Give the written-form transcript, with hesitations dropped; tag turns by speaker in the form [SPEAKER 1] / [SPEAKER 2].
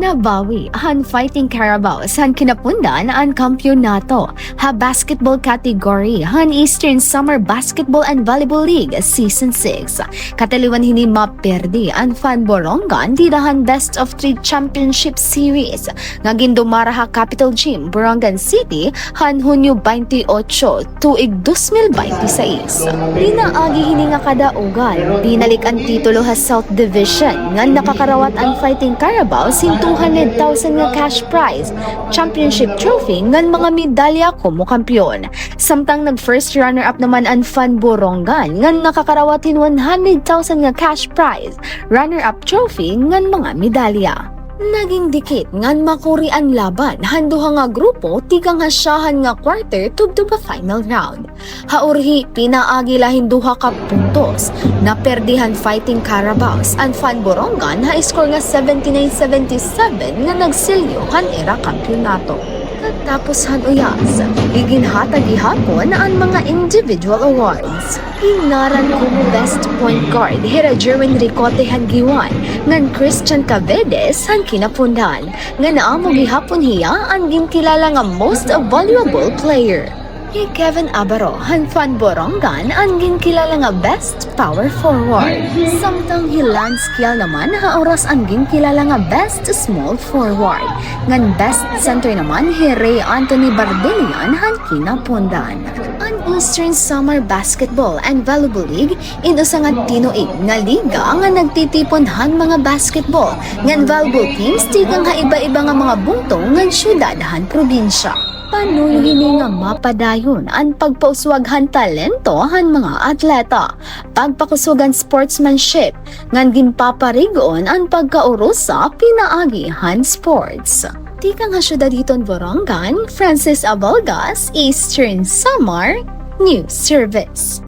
[SPEAKER 1] Nabawi han Fighting Carabao san kinapundan ang kampyonato ha basketball category han Eastern Summer Basketball and Volleyball League Season 6. Kataliwan hini maperdi ang Fan Borongan didahan Best of 3 Championship Series nga gindumara ha Capital Gym, Borongan City han Hunyo 28, tuig 2026. Dinaagi hini nga kadaugan, binalik ang titulo ha South Division nga nakakarawat ang Fighting Carabao sin 200,000 nga cash prize, championship trophy ngan mga medalya como kampiyon. Samtang nag-first runner-up naman ang Fan Borongan ngan nakakarawatin 100,000 nga cash prize, runner-up trophy ngan mga medalya. Naging dikit ngan makuri ang laban, handuha nga grupo tigang hasyahan nga quarter tugtog ka final round. Haurhi pinaagi lahin duha ka puntos, naperdihan Fighting Carabaos ang Fan Borongan ha-score nga 79-77 nga nagsilyo han era kampyonato. Tapos hanuyas, iginhatag ihapon ang mga individual awards. Ingnaran como Best Point Guard hira Jerwin Ricote Hangiwan, ngan Christian Cavedes han kinapundan, nga naamog ihapon hiya ang ginkilala nga Most Valuable Player. Kay Kevin Abaro han Fan Borongan ang ginkilala nga Best Power Forward. Samtang Hilan Skill naman oras ang ginkilala nga Best Small Forward. Ngan Best Center naman Ray Anthony Bardelian han kinapundan. Ang Eastern Summer Basketball and Volleyball League inusa nga tinuig nga liga nga nagtitipon han mga basketball ngan volleyball teams tigang ha iba-iba nga mga bungtong ngan syudad han probinsya. Panuyo hini nga mapadayon ang pagpauswaghan talento han mga atleta, pagpakusugan sportsmanship, ngan ginpaparigon ang pagkaurusa pinaagi han sports. Tikang nga syudad hiton Borongan, Francis Abalgas, Eastern Samar News Service.